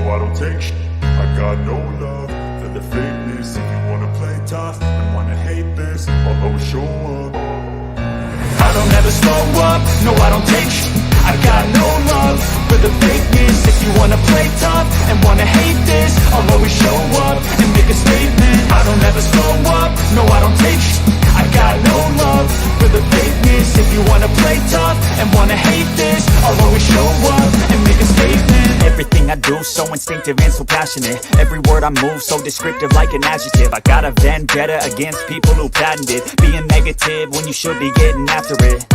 I don't take shit. I got no love for the fakeness. If you wanna play tough and wanna hate this, I'll always show up. I don't ever slow up, no I don't take shit. I got no love for the fakeness. If you wanna play tough and wanna hate this, I'll always show up and make a statement. I don't ever slow up, no I don't take shit. I got no love for the fakeness. If you wanna play tough and wanna hate this, I'll always show up and make a statement. Everything I do so instinctive and so passionate. Every word I move so descriptive like an adjective. I got a vendetta against people who patented being negative when you should be getting after it.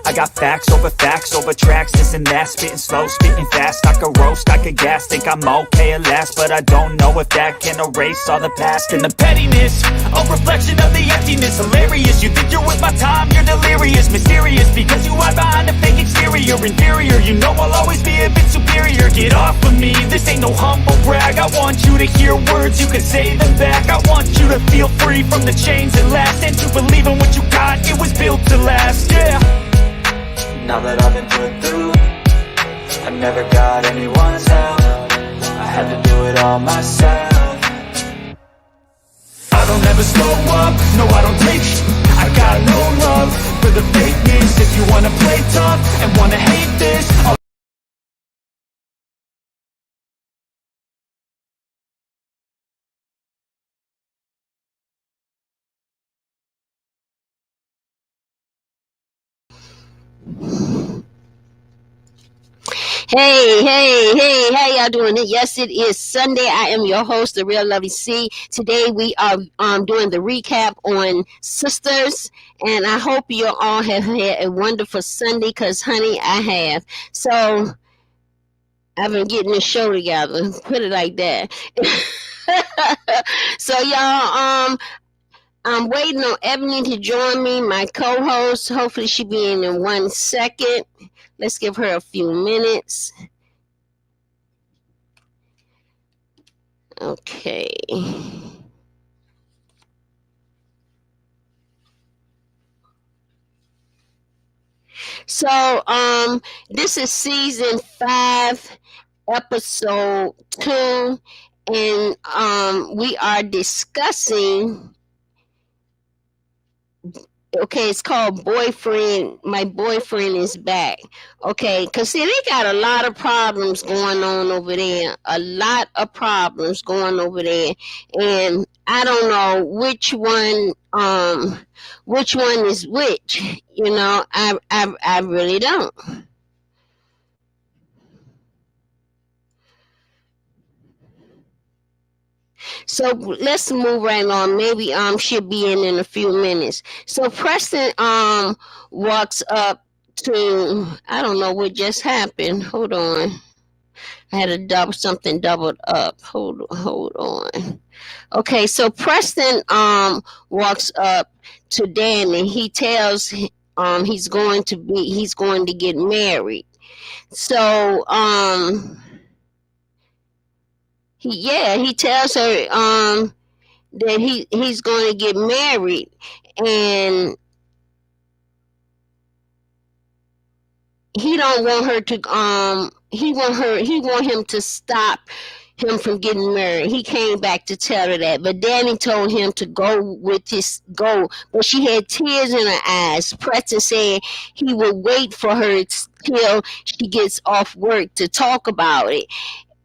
I got facts over tracks, this and that. Spitting slow, spitting fast. I could roast, I could gas. Think I'm okay at last, but I don't know if that can erase all the past. And the pettiness, a reflection of the emptiness. Hilarious, you think you're worth my time, you're delirious. Mysterious, because you hide behind a fake exterior. Inferior, you know I'll always be a bit superior. Get off of me, this ain't no humble brag. I want you to hear words, you can say them back. I want you to feel free from the chains that last, and to believe in what you got, it was built to last, yeah. Now that I've been put through, I never got anyone's help. I had to do it all myself. I don't ever slow up, no I don't take shit. I got no love for the fakeness. If you wanna play tough and wanna hate this, Hey, how y'all doing? Yes, it is Sunday. I am your host, the real Lovely C. Today we are doing the recap on Sisters, and I hope you all have had a wonderful Sunday, because honey, I have. So I've been getting this show together, put it like that. So y'all, I'm waiting on Ebony to join me, my co-host. Hopefully she'll be in 1 second. Let's give her a few minutes. Okay. So, this is season 5, episode 2, and we are discussing. Okay, it's called Boyfriend. My Boyfriend is Back. Okay, because see, they got a lot of problems going on over there. A lot of problems going over there. And I don't know which one is which. You know, I really don't. So let's move right on. Maybe she'll be in a few minutes. So Preston walks up to, I don't know what just happened. Hold on. I had something doubled up. Hold on. Okay, so Preston walks up to Danny. He tells he's going to get married. So he tells her that he's going to get married, and he don't want her to he want him to stop him from getting married. He came back to tell her that, but Danny told him to go, but she had tears in her eyes. Preston said he would wait for her till she gets off work to talk about it.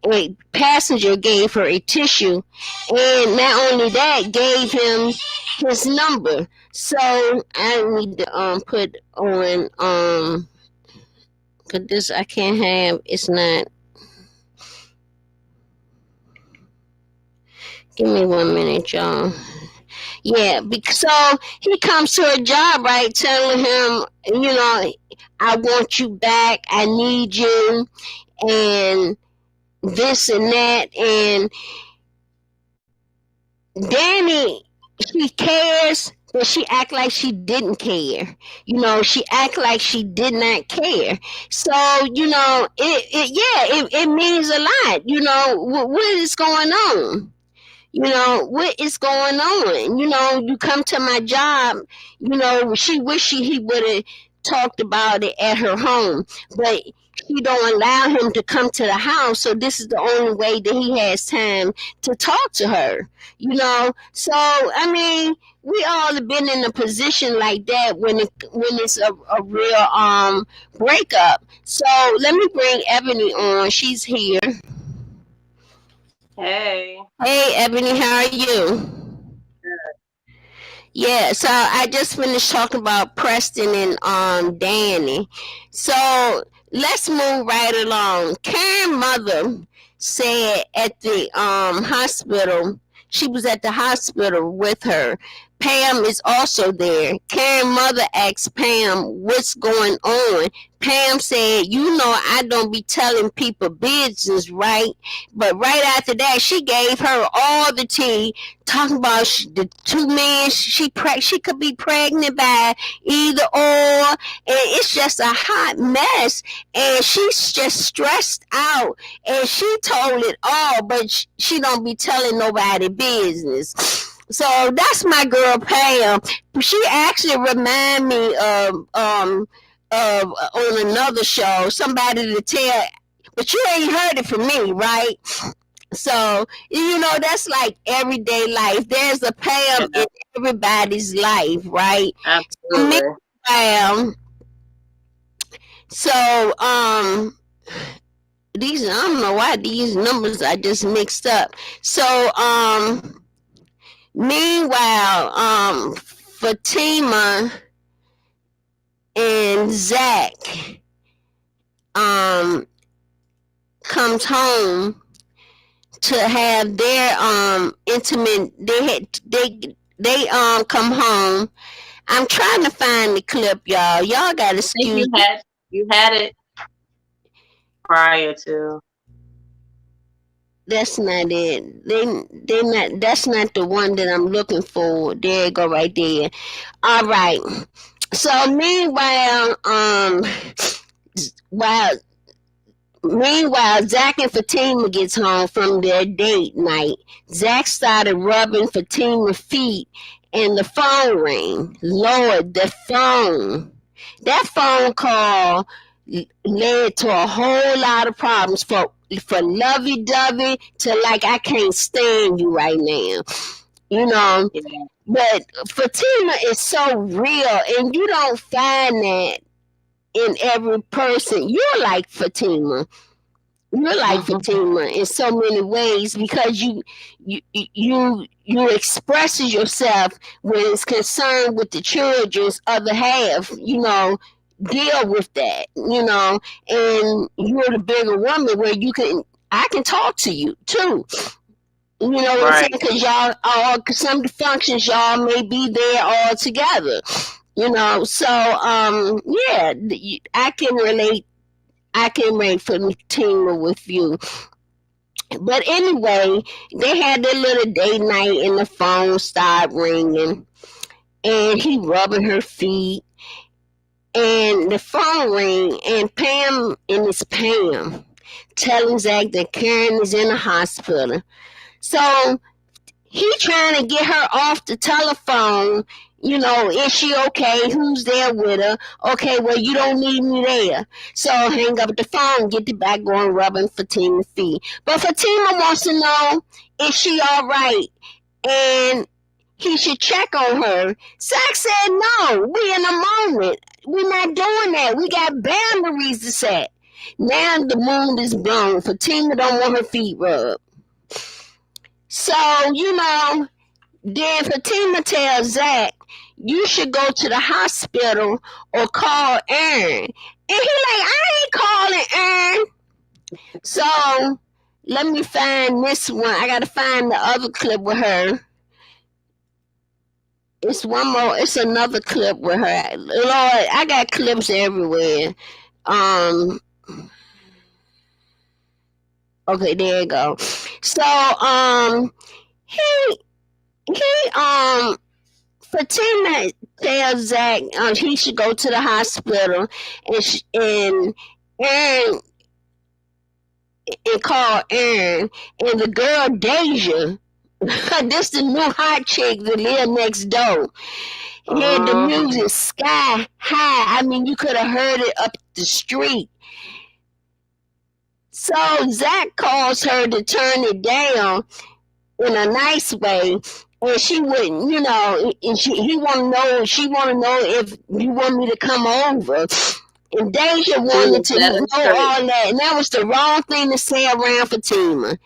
A passenger gave her a tissue, and not only that, gave him his number. So I need to put on cause this I can't have. It's not. Give me 1 minute, y'all. Yeah, so he comes to a job, right, telling him, you know, I want you back. I need you, and this and that. And Danny, she cares, but she act like she didn't care. You know, she act like she did not care. So, you know, it means a lot. You know, what is going on? You know, what is going on? You know, you come to my job, you know, she wish he would have talked about it at her home, but she don't allow him to come to the house, so this is the only way that he has time to talk to her, you know. So I mean, we all have been in a position like that when it's a real breakup. So let me bring Ebony on. She's here. Hey. Hey Ebony, how are you? Yeah, so I just finished talking about Preston and Danny. So let's move right along. Karen's mother said at the hospital, she was at the hospital with her. Pam is also there. Karen's mother asked Pam what's going on. Pam said, you know, I don't be telling people business, right? But right after that, she gave her all the tea, talking about the two men she could be pregnant by either or, and it's just a hot mess, and she's just stressed out, and she told it all, but she don't be telling nobody business. So that's my girl Pam. She actually remind me of on another show, somebody to tell, but you ain't heard it from me, right? So, you know, that's like everyday life. There's a Pam in everybody's life, right? Absolutely. So, these, I don't know why these numbers are just mixed up. So, meanwhile, Fatima and Zach comes home to have their intimate, they come home. I'm trying to find the clip, y'all. Y'all gotta excuse me. You had it prior to. That's not it. They not, that's not the one that I'm looking for. There you go, right there. All right. So meanwhile, Zach and Fatima gets home from their date night. Zach started rubbing Fatima's feet, and the phone rang. Lord, the phone. That phone call led to a whole lot of problems for lovey-dovey to like, I can't stand you right now. You know? Yeah. But Fatima is so real, and you don't find that in every person. You're like Fatima. You're like Fatima in so many ways, because you express yourself when it's concerned with the children's other half, you know, deal with that, you know, and you're the bigger woman where I can talk to you too. You know what I'm saying? Because y'all all, some functions y'all may be there all together, you know. So yeah, I can relate for Fatima with you. But anyway, they had their little date night, and the phone started ringing, and he rubbing her feet, and the phone ring, and it's Pam telling Zach that Karen is in the hospital. So he trying to get her off the telephone. You know, is she okay? Who's there with her? Okay, well, you don't need me there. So hang up the phone, get the back going, rubbing Fatima's feet. But Fatima wants to know, is she all right? And he should check on her. Zach said, no, we in a moment. We're not doing that. We got boundaries to set. Now the moon is blown. Fatima don't want her feet rubbed. So, you know, then Fatima tells Zach, you should go to the hospital or call Aaron. And he like, I ain't calling Aaron. So, let me find this one. I got to find the other clip with her. It's one more. It's another clip with her. Lord, I got clips everywhere. Okay, there you go. So, Fatima tells Zach he should go to the hospital and call Aaron, and the girl Deja, this the new hot chick that live next door. Yeah, the music sky high. I mean, you could have heard it up the street. So Zach calls her to turn it down in a nice way, and she wouldn't, and he want to know. She want to know if you want me to come over. And Deja She wanted was to dead know straight. all that, and that was the wrong thing to say around Fatima.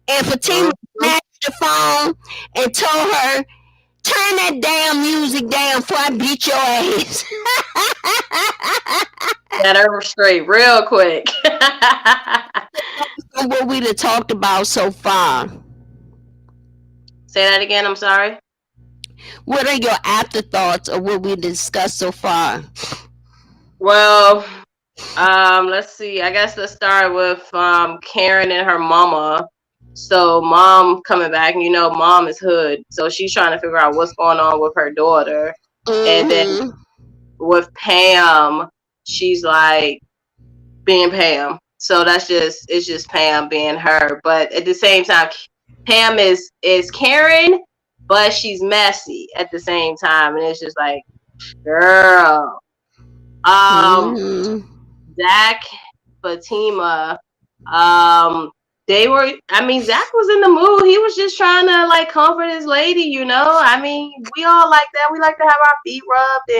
And Fatima Mm-hmm. snatched the phone and told her, "Turn that damn music down before I beat your ass." Set her straight real quick. What we done talked about so far. Say that again. I'm sorry. What are your afterthoughts of what we discussed so far? Well, let's see. I guess let's start with Karen and her mama. So mom coming back, mom is hood, so she's trying to figure out what's going on with her daughter. And then Mm-hmm. with Pam, she's like being Pam. So it's just Pam being her. But at the same time, Pam is Karen, but she's messy at the same time, and it's just like, girl. Mm-hmm. Zach, Fatima, um, they were. I mean, Zach was in the mood. He was just trying to like comfort his lady. I mean, we all like that. We like to have our feet rubbed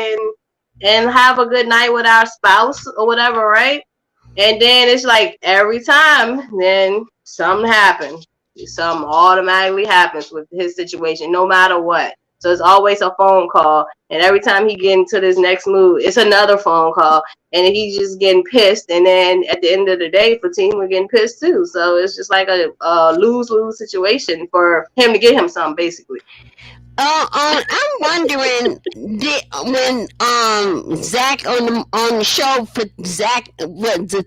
and have a good night with our spouse or whatever, right? And then it's like every time, then something happens. Something automatically happens with his situation, no matter what. So it's always a phone call, and every time he get into this next mood, it's another phone call, and he's just getting pissed. And then at the end of the day, Fatima getting pissed too. So it's just like a lose-lose situation for him to get him something, basically. I'm wondering, when Zach on the show for Zach, what the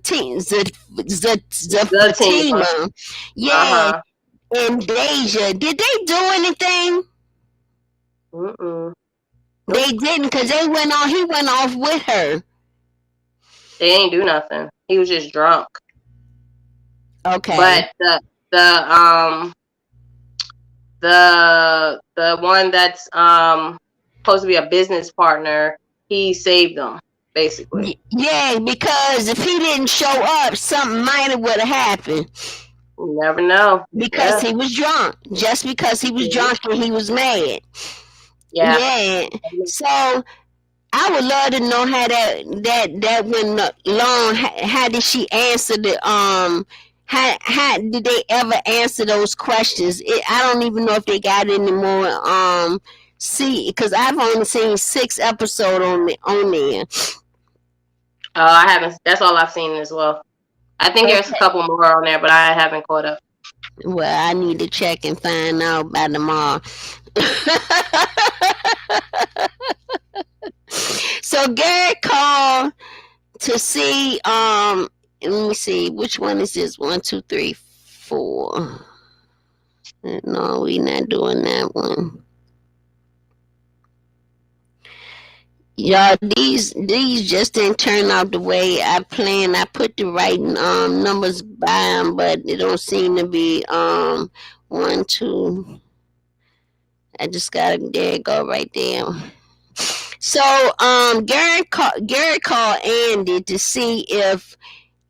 The team. Fatima, yeah, Uh-huh. and Deja, did they do anything? Mm-mm. They didn't, because they went on. He went off with her. They ain't do nothing. He was just drunk. Okay. But the one that's supposed to be a business partner, he saved them basically. Yeah, because if he didn't show up, something might have would have happened. You never know. Because Yeah. he was drunk. Just because he was drunk and he was mad. Yeah. Yeah. So I would love to know how that went along. How did she answer the how did they ever answer those questions? I don't even know if they got any more see, because I've only seen 6 episodes on there. I haven't. That's all I've seen as well. I think there's a couple more on there, but I haven't caught up. Well, I need to check and find out by tomorrow. So Gary called to see let me see, which one is this? 1, 2, 3, 4. No, we not doing that one. Y'all, these just didn't turn out the way I planned. I put the right numbers by them, but it don't seem to be 1, 2. I just got there it go right there. So Gary called Andy to see if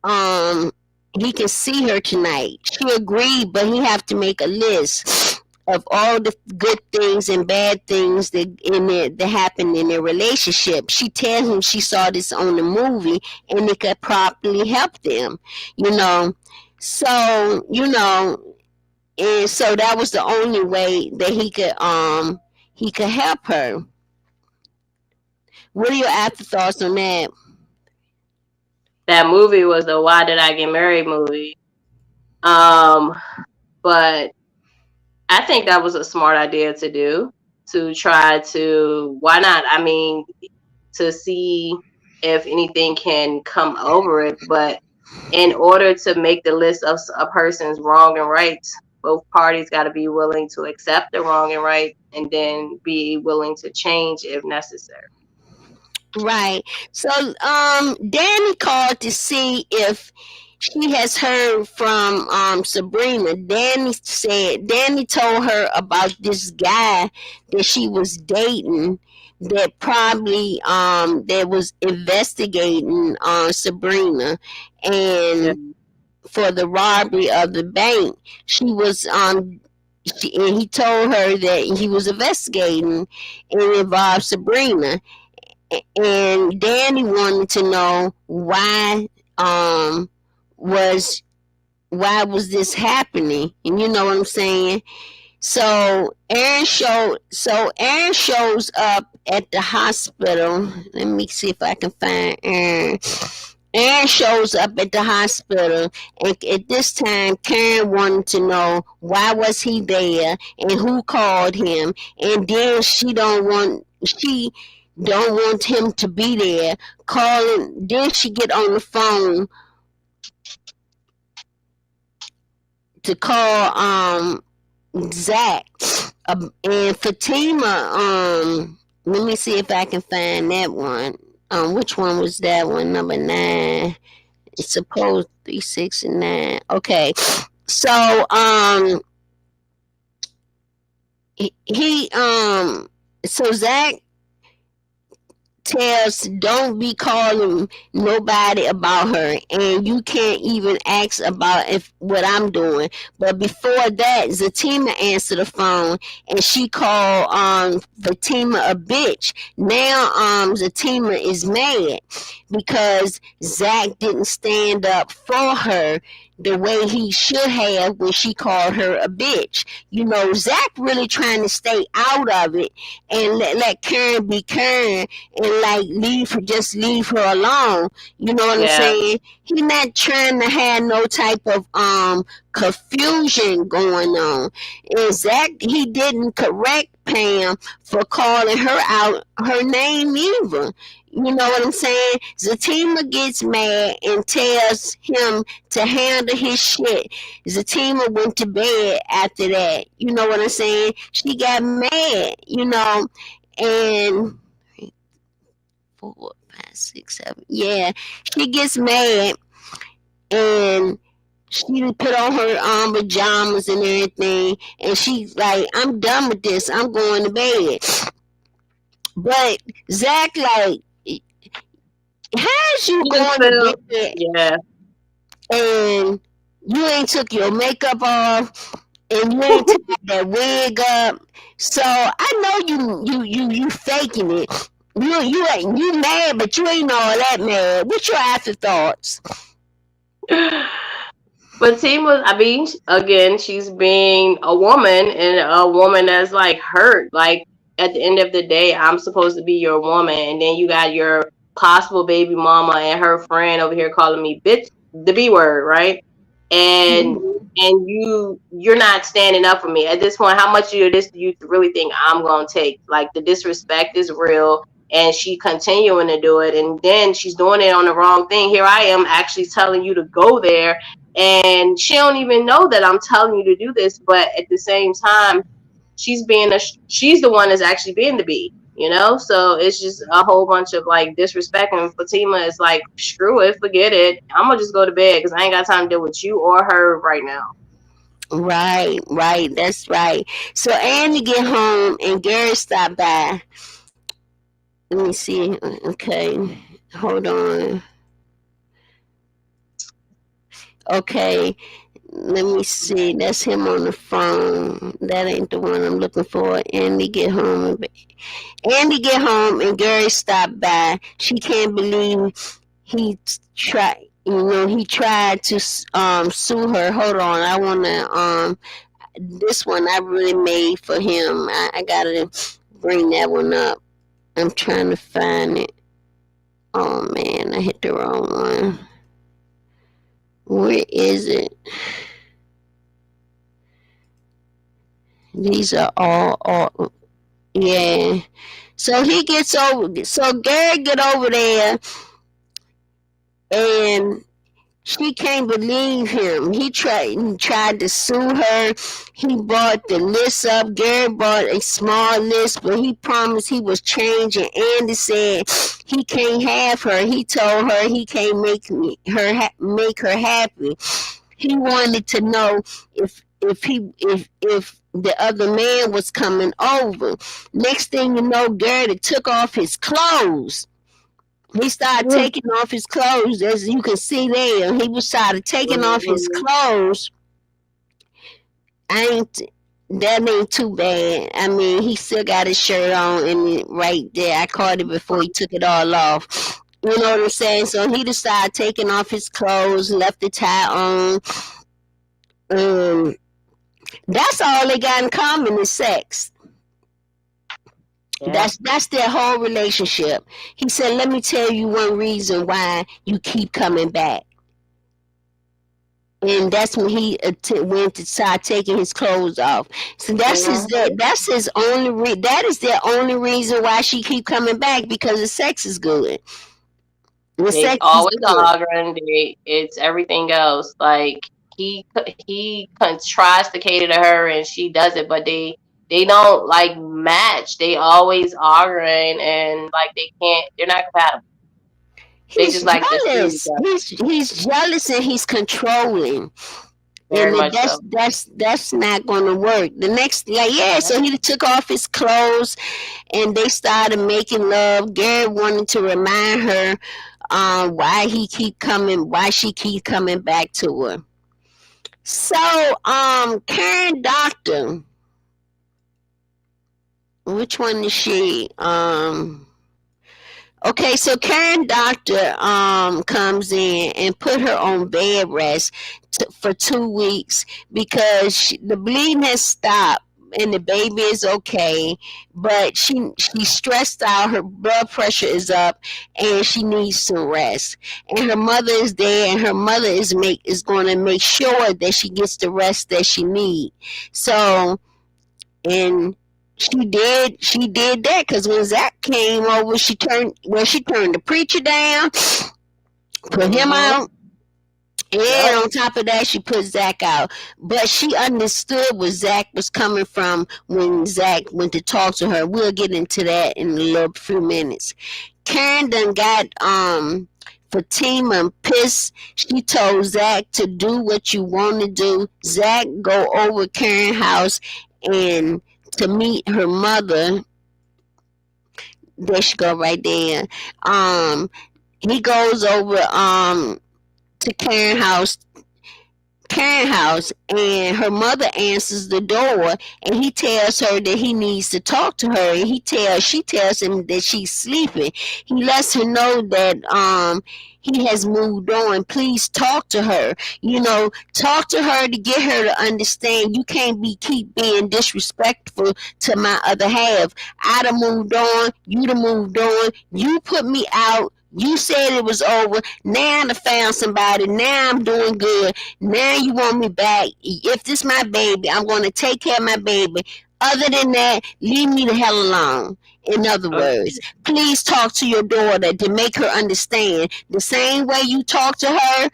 he can see her tonight. She agreed, but he have to make a list of all the good things and bad things that happened in their relationship. She tells him she saw this on the movie and it could probably help them, So, and so that was the only way that he could help her. What are your afterthoughts on that? That movie was the Why Did I Get Married movie. But I think that was a smart idea to do, to try to, why not? I mean, to see if anything can come over it. But in order to make the list of a person's wrong and right, both parties got to be willing to accept the wrong and right, and then be willing to change if necessary. Right. So Danny called to see if she has heard from Sabrina. Danny told her about this guy that she was dating that probably that was investigating Sabrina, and for the robbery of the bank. She was and he told her that he was investigating, and it involved Sabrina. And Danny wanted to know um was why was this happening, and you know what I'm saying. So Aaron shows up at the hospital. Let me see if I can find Aaron. Aaron shows up at the hospital, and at this time, Karen wanted to know why was he there and who called him. And then she don't want him to be there. Calling. Then she get on the phone to call Zach. And Fatima. Let me see if I can find that one. Which one was that one? Number 9. It's supposed 3, 6, and 9. Okay. So he so Zach tells don't be calling nobody about her, and you can't even ask about if what I'm doing. But before that, Zatima answered the phone, and she called Fatima a bitch. Now Zatima is mad because Zach didn't stand up for her the way he should have when she called her a bitch. You know, Zach really trying to stay out of it and let Karen be Karen, and like just leave her alone. You know what I'm Yeah. saying? He not trying to have no type of confusion going on. And Zach, he didn't correct Pam for calling her out her name either. You know what I'm saying? Zatima gets mad and tells him to handle his shit. Zatima went to bed after that. You know what I'm saying? She got mad, and 4, 5, 6, 7. Yeah, she gets mad, and she put on her pajamas and everything, and she's like, "I'm done with this. I'm going to bed." But Zach, like, how's you You just going feel, to bed yeah. and you ain't took your makeup off and you ain't tied that wig up? So I know you faking it. You mad, but you ain't all that mad. What's your afterthoughts? But Tima, I mean, again, she's being a woman and a woman that's like hurt. Like at the end of the day, I'm supposed to be your woman, and then you got your possible baby mama and her friend over here calling me bitch, the B word, right? And you're not standing up for me at this point. How much of this do you really think I'm gonna take? Like the disrespect is real, and she continuing to do it, and then she's doing it on the wrong thing. Here I am actually telling you to go there, and she don't even know that I'm telling you to do this. But at the same time, she's the one that's actually being the bee, so it's just a whole bunch of like disrespect. And Fatima is like, screw it, forget it, I'm gonna just go to bed because I ain't got time to deal with you or her right now. Right, that's right. So Andy get home and Gary stopped by. Let me see. Okay, hold on. Okay, let me see. That's him on the phone. That ain't the one I'm looking for. Andy get home and Gary stopped by. She can't believe he tried. He tried to sue her. Hold on, I wanna this one I really made for him. I gotta bring that one up. I'm trying to find it. Oh man, I hit the wrong one. Where is it? These are all yeah. So he gets over. So Gary get over there, and she can't believe him. He tried to sue her. He brought the list up. Gary brought a small list, but he promised he was changing. Andy said he can't have her. He told her he can't make her happy. He wanted to know if the other man was coming over. Next thing you know, Gary took off his clothes. He started taking off his clothes, as you can see there. He was started taking off his Mhm. clothes. I ain't that ain't too bad. I mean, he still got his shirt on and right there. I caught it before he took it all off. You know what I'm saying? So he just started taking off his clothes, left the tie on. Um, that's all they got in common is sex. Yeah. That's their whole relationship. He said, "Let me tell you one reason why you keep coming back." And that's when he went to start taking his clothes off. So Mhm. that's his only that is their only reason why she keep coming back, because the sex is good. The They sex is always good. arguing. It's everything else. Like he tries to cater to her, and she does it, but they don't like match. They always arguing, and like they can't. They're not compatible. They He's just like to shoot each jealous. other. He's jealous and he's controlling. Very And much so. that's not gonna work. The next, like, yeah, so he took off his clothes and they started making love. Gary wanted to remind her why she keep coming back to her. So Karen Doctor, which one is she? Okay, so Karen Doctor comes in and put her on bed rest for 2 weeks because the bleeding has stopped and the baby is okay, but she's stressed out. Her blood pressure is up, and she needs some rest. And her mother is there, and her mother is going to make sure that she gets the rest that she needs. So and she did that because when Zach came over, she turned the preacher down, put him Mhm. out, and Yep. on top of that, she put Zach out. But she understood where Zach was coming from when Zach went to talk to her. We'll get into that in a little few minutes. Karen done got Fatima pissed. She told Zach to do what you want to do. Zach go over Karen's house and to meet her mother. There she go right there. Um, he goes over to Karen house, and her mother answers the door, and he tells her that he needs to talk to her, and she tells him that she's sleeping. He lets her know that he has moved on. Please talk to her. Talk to her to get her to understand you can't keep being disrespectful to my other half. I'd have moved on, you'd have moved on, you put me out. You said it was over. Now I found somebody. Now I'm doing good. Now you want me back. If this my baby, I'm going to take care of my baby. Other than that, leave me the hell alone. In other words, please talk to your daughter to make her understand. The same way you talk to her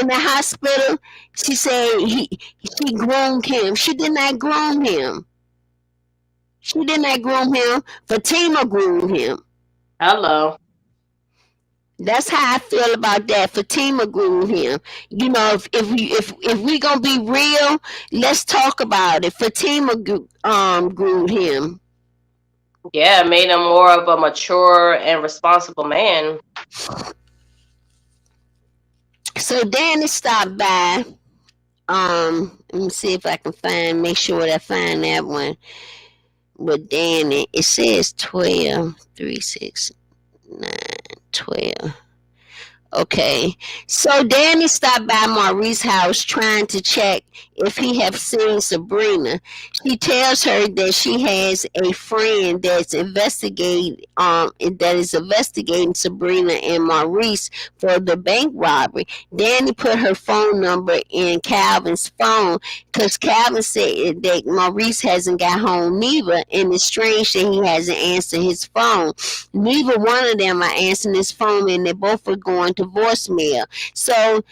in the hospital, she said she groomed him. She did not groom him. She did not groom him. Fatima groomed him. Hello. That's how I feel about that. Fatima groomed him. If we gonna be real, let's talk about it. Fatima groomed him. Yeah, made him more of a mature and responsible man. So Danny stopped by. Let me see if I can make sure that I find that one with Danny. It says 12, 3, 6, 9, 12. Okay, so Danny stopped by Maurice's house trying to check if he have seen Sabrina. She tells her that she has a friend that is investigating Sabrina and Maurice for the bank robbery. Danny put her phone number in Calvin's phone because Calvin said that Maurice hasn't got home neither, and it's strange that he hasn't answered his phone. Neither one of them are answering his phone, and they both are going to voicemail. So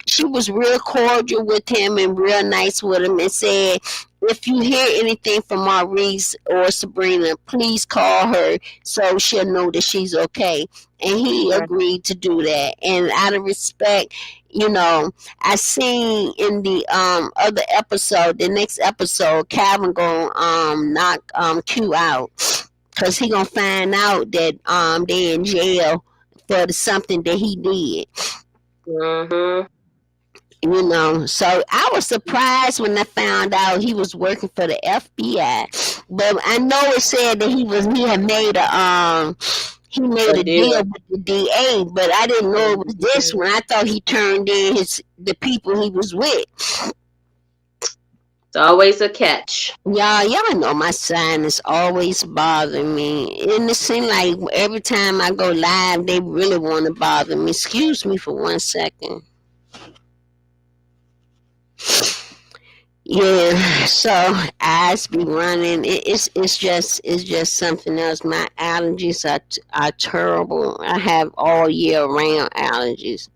she was real cordial with him and real nice with him, and said, if you hear anything from Maurice or Sabrina, please call her so she'll know that she's okay. And he Right. agreed to do that. And out of respect, I seen in the other episode, the next episode, Calvin gonna knock Q out. cause he gonna find out that they in jail for something that he did. Mhm. So I was surprised when I found out he was working for the FBI. But I know it said that he had made A a deal deal. with the DA, but I didn't know it was this Mhm. one. I thought he turned in the people he was with. It's always a catch. Y'all know my sinus always bothering me. And it seems like every time I go live, they really want to bother me. Excuse me for 1 second. Yeah, so eyes be running. It's just something else. My allergies are terrible. I have all year round allergies.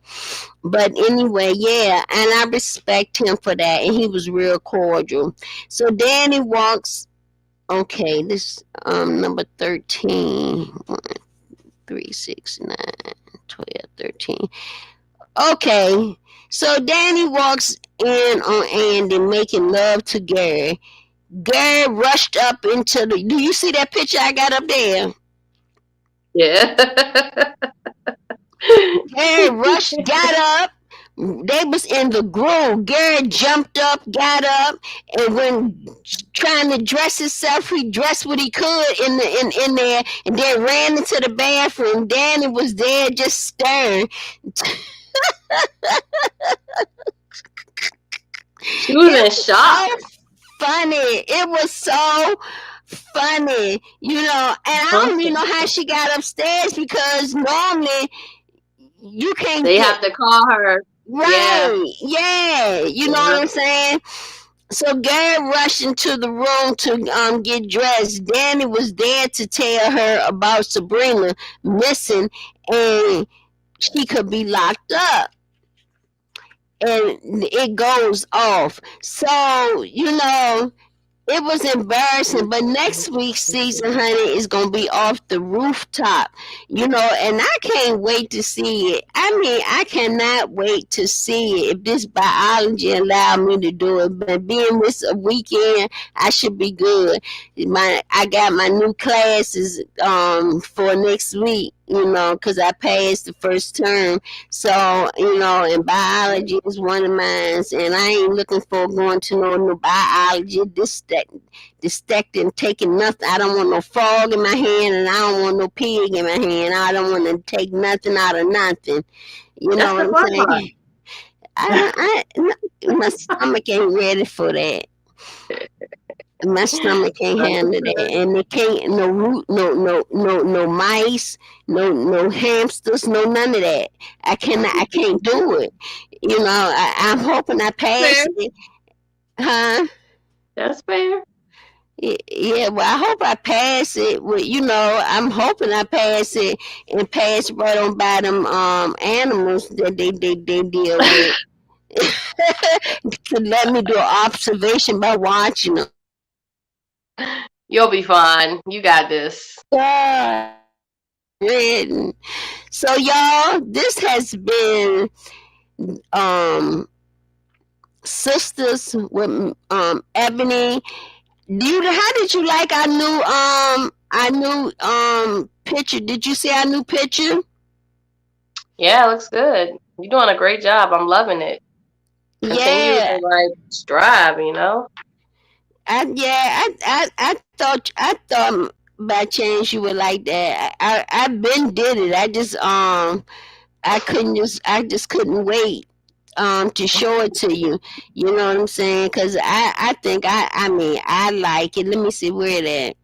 But anyway, yeah, and I respect him for that, and he was real cordial. So Danny walks. Okay, this number 13, 1, 3, 6, 9, 12, 13. Okay, so Danny walks in on Andy making love to Gary. Gary rushed up into the. Do you see that picture I got up there? Yeah. Gary rushed, got up. They was in the groove. Gary jumped up, got up, and when trying to dress himself, he dressed what he could in there, and then ran into the bathroom. Danny was there just staring. She was It in was shock. so funny. It was so funny, and I don't even know how she got upstairs because normally you can't They get have to call her. Yeah. right. Yeah, you know what Yeah. I'm saying. So Gary rushed into the room to get dressed. Danny was there to tell her about Sabrina missing, and she could be locked up. And it goes off. So it was embarrassing, but next week's season, honey, is gonna be off the rooftop, and I can't wait to see it. I mean, I cannot wait to see it if this biology allow me to do it. But being this a weekend, I should be good. I got my new classes for next week, because I passed the first term. So, and biology is one of mine, and I ain't looking for going to no biology, dissecting, taking nothing. I don't want no frog in my hand, and I don't want no pig in my hand. I don't want to take nothing out of nothing. You That's know the what I'm fun part. saying? My stomach ain't ready for that. My stomach can't handle that, and it can't no root, no mice, no hamsters, no none of that. I can't do it. I'm hoping I pass Fair. it, huh? That's fair. Yeah, well, I hope I pass it. With I'm hoping I pass it and pass right on by them animals that they deal with to let me do an observation by watching them. You'll be fine. You got this. God. Written. So y'all, this has been um Sisters with Ebony. How did you like our new picture? Did you see our new picture? Yeah, it looks good. You're doing a great job. I'm loving it. Continue Yeah. to strive. I thought by chance you would like that. I been did it. I just couldn't wait to show it to you. You know what I'm saying? Because I think I mean I like it. Let me see where it at.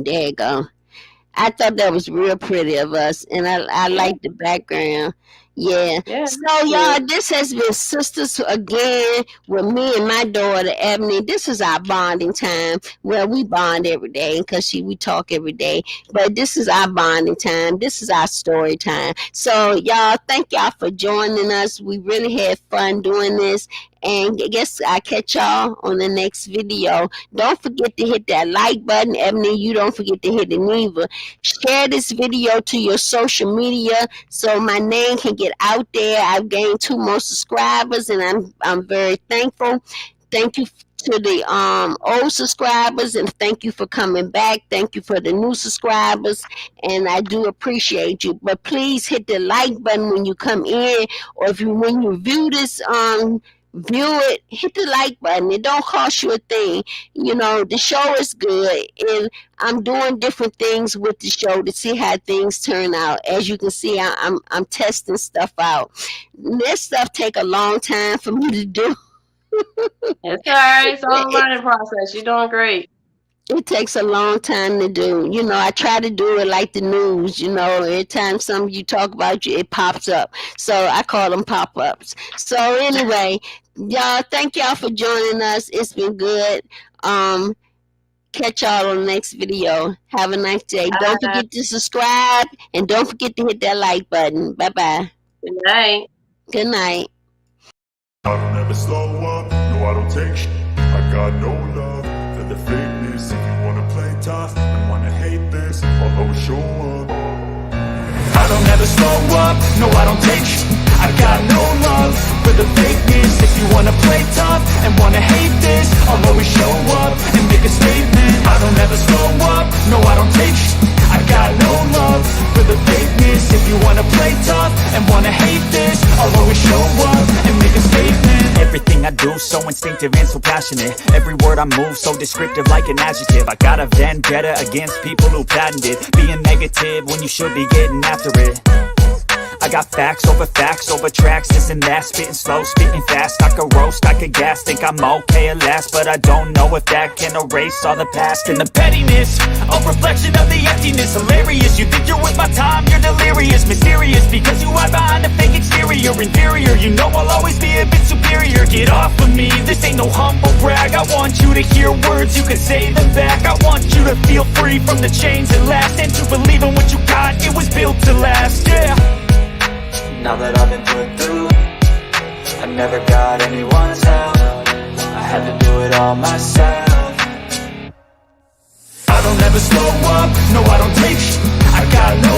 There you go. I thought that was real pretty of us, and I Yeah, like the background. Yeah. yeah, So cute. y'all, this has been Sisters again with me and my daughter Ebony. This is our bonding time. Well, we bond every day because we talk every day, but this is our bonding time. This is our story time. So y'all, thank y'all for joining us. We really had fun doing this, and I guess I catch y'all on the next video. Don't forget to hit that like button, Ebony. You don't forget to hit it neither. Share this video to your social media so my name can get out there. I've gained 2 more subscribers, and I'm very thankful. Thank you to the old subscribers, and thank you for coming back. Thank you for the new subscribers, and I do appreciate you. But please hit the like button when you come in, or if you when you view this view it, hit the like button. It don't cost you a thing. You know, the show is good, and I'm doing different things with the show to see how things turn out. As you can see, I'm testing stuff out. This stuff take a long time for me to do. It's all right. It's all a learning process. You're doing great. It takes a long time to do. You know, I try to do it like the news. You know, every time something you talk about, it pops up. So I call them pop-ups. So anyway, y'all, thank y'all for joining us. It's been good. Catch y'all on the next video. Have a nice day. Don't forget to subscribe, and don't forget to hit that like button. Bye-bye. Good night. Good night. I don't ever slow up, no I don't take shit. I got no love for the fakeness. If you wanna play tough and wanna hate this, I'll always show up. I don't ever slow up, no I don't take shit. I got no love for the fakeness. If you wanna play tough and wanna hate this, I'll always show up and make a statement. I don't ever slow up, no I don't take shit. I got no love for the fakeness. If you wanna play tough and wanna hate this, I'll always show up and make a statement. Everything I do so instinctive and so passionate. Every word I move so descriptive like an adjective. I got a vendetta against people who patented being negative when you should be getting after it. I got facts over tracks, this and that. Spitting slow, spitting fast. I could roast, I could gas. Think I'm okay at last, but I don't know if that can erase all the past. And the pettiness, a reflection of the emptiness. Hilarious, you think you're worth my time, you're delirious. Mysterious, because you hide behind a fake exterior. Inferior, you know I'll always be a bit superior. Get off of me, this ain't no humble brag. I want you to hear words, you can say them back. I want you to feel free from the chains that last, and to believe in what you got, it was built to last, yeah. Now that I've been put through, I never got anyone's help. I had to do it all myself. I don't ever slow up, no I don't take shit. I got no